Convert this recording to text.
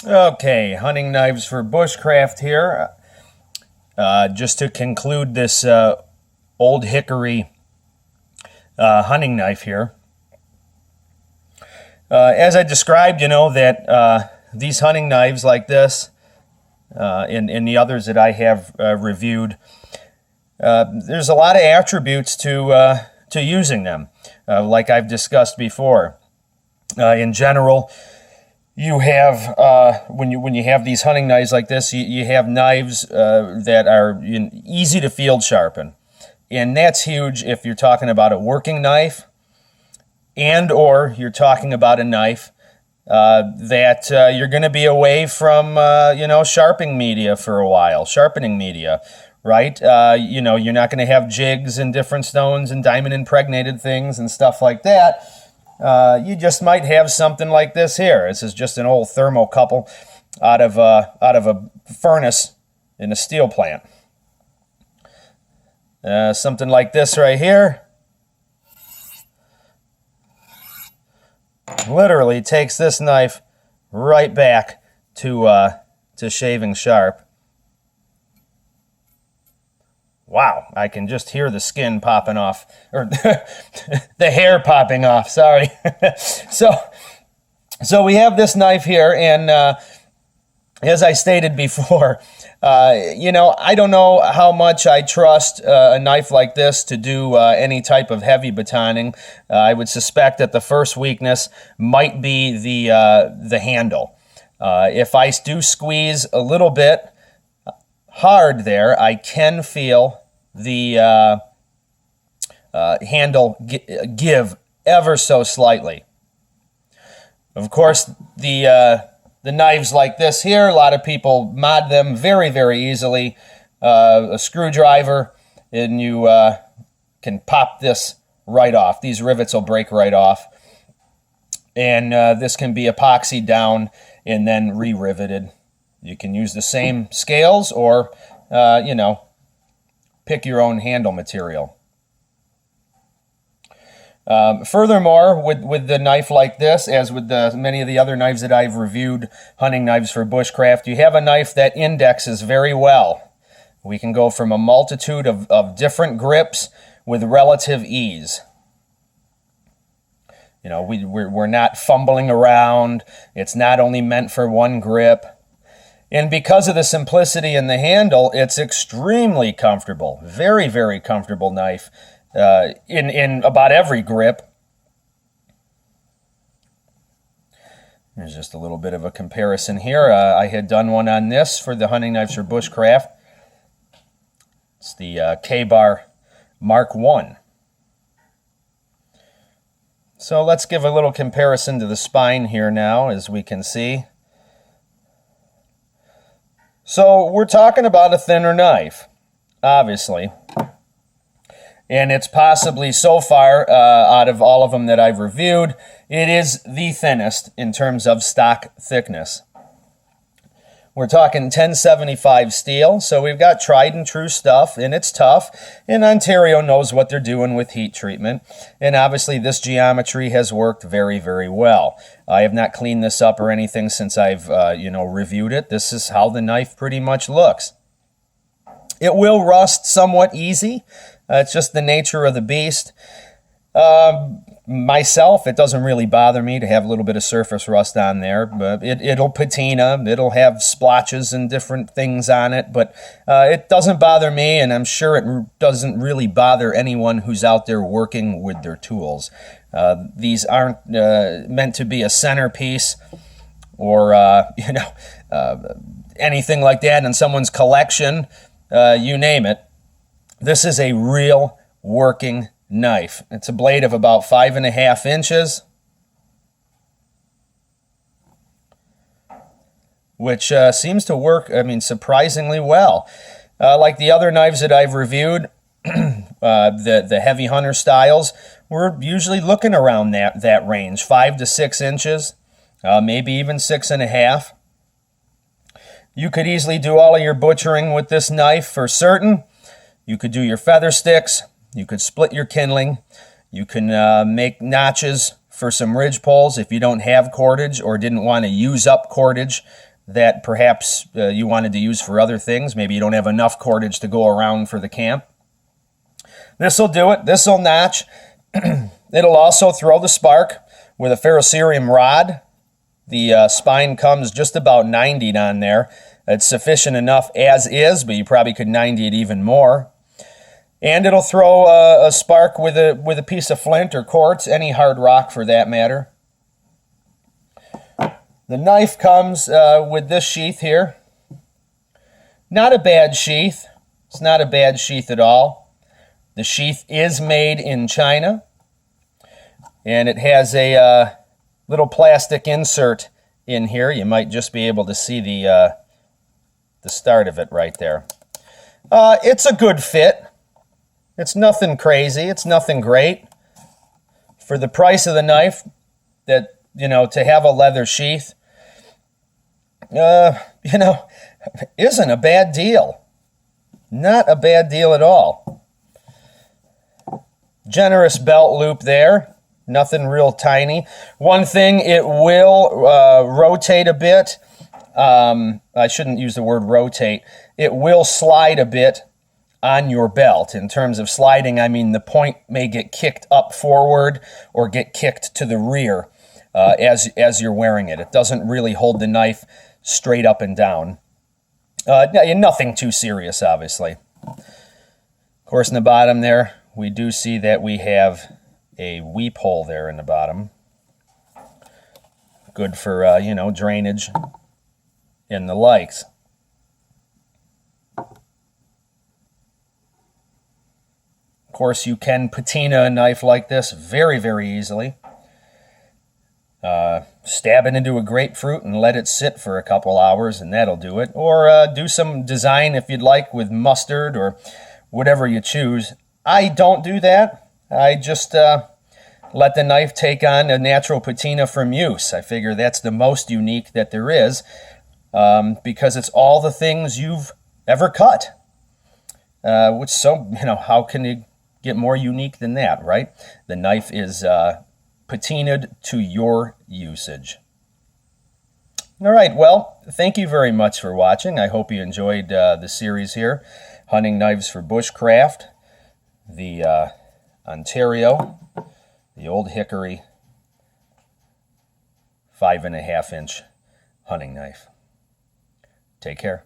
Okay, hunting knives for bushcraft here. Just to conclude this old Hickory hunting knife here. As I described, that these hunting knives like this and the others that I have reviewed, there's a lot of attributes to using them, like I've discussed before. In general, you have when you have these hunting knives like this, you have knives that are easy to field sharpen, and that's huge if you're talking about a working knife, and or you're talking about a knife that you're going to be away from sharpening media for a while, right? You're not going to have jigs and different stones and diamond impregnated things and stuff like that. You just might have something like this here. This is just an old thermocouple out of a furnace in a steel plant. Something like this right here literally takes this knife right back to shaving sharp. Wow, I can just hear the skin popping off, or the hair popping off, sorry. So we have this knife here, and as I stated before, I don't know how much I trust a knife like this to do any type of heavy batoning. I would suspect that the first weakness might be the handle. If I do squeeze a little bit hard there, I can feel the handle give ever so slightly. Of course, the knives like this here, a lot of people mod them very, very easily. A screwdriver, and you can pop this right off. These rivets will break right off. And this can be epoxied down and then re-riveted. You can use the same scales or, pick your own handle material. Furthermore, with the knife like this, as with many of the other knives that I've reviewed, hunting knives for bushcraft, you have a knife that indexes very well. We can go from a multitude of different grips with relative ease. We're not fumbling around. It's not only meant for one grip. And because of the simplicity in the handle, it's extremely comfortable. Very, very comfortable knife in about every grip. There's just a little bit of a comparison here. I had done one on this for the hunting knives for bushcraft. It's the K-Bar Mark I. So let's give a little comparison to the spine here now, as we can see. So we're talking about a thinner knife, obviously. And it's possibly, so far, out of all of them that I've reviewed, it is the thinnest in terms of stock thickness. We're talking 1075 steel, so we've got tried and true stuff, and it's tough. And Ontario knows what they're doing with heat treatment. And obviously this geometry has worked very, very well. I have not cleaned this up or anything since I've reviewed it. This is how the knife pretty much looks. It will rust somewhat easy. It's just the nature of the beast. Myself, it doesn't really bother me to have a little bit of surface rust on there, but it'll patina, it'll have splotches and different things on it, but it doesn't bother me, and I'm sure it doesn't really bother anyone who's out there working with their tools. These aren't meant to be a centerpiece or anything like that in someone's collection, you name it. This is a real working knife. It's a blade of about 5.5 inches, which seems to work, surprisingly well. Like the other knives that I've reviewed, the heavy hunter styles, we're usually looking around that range, 5 to 6 inches, maybe even 6.5. You could easily do all of your butchering with this knife for certain. You could do your feather sticks. You could split your kindling. You can make notches for some ridge poles if you don't have cordage or didn't want to use up cordage that perhaps you wanted to use for other things. Maybe you don't have enough cordage to go around for the camp. This will do it. This will notch. It'll also throw the spark with a ferrocerium rod. The spine comes just about 90'd on there. It's sufficient enough as is, but you probably could 90 it even more. And it'll throw a spark with a piece of flint or quartz, any hard rock for that matter. The knife comes with this sheath here. Not a bad sheath. It's not a bad sheath at all. The sheath is made in China, and it has a little plastic insert in here. You might just be able to see the start of it right there. It's a good fit. It's nothing crazy. It's nothing great. For the price of the knife, that, you know, to have a leather sheath, you know, isn't a bad deal. Not a bad deal at all. Generous belt loop there. Nothing real tiny. One thing, it will rotate a bit. I shouldn't use the word rotate. It will slide a bit on your belt. In terms of sliding, I mean the point may get kicked up forward or get kicked to the rear as you're wearing it. It doesn't really hold the knife straight up and down. Nothing too serious, obviously. Of course, in the bottom there, we do see that we have a weep hole there in the bottom. Good for, you know, drainage and the likes. Of course, you can patina a knife like this very, very easily. Stab it into a grapefruit and let it sit for a couple hours, and that'll do it. Or do some design if you'd like with mustard or whatever you choose. I don't do that. I just let the knife take on a natural patina from use. I figure that's the most unique that there is, because it's all the things you've ever cut. Which, so, you know, how can you get more unique than that, right? The knife is patinaed to your usage. All right, well, thank you very much for watching. I hope you enjoyed the series here. Hunting knives for Bushcraft, the Ontario, the old Hickory 5.5-inch hunting knife. Take care.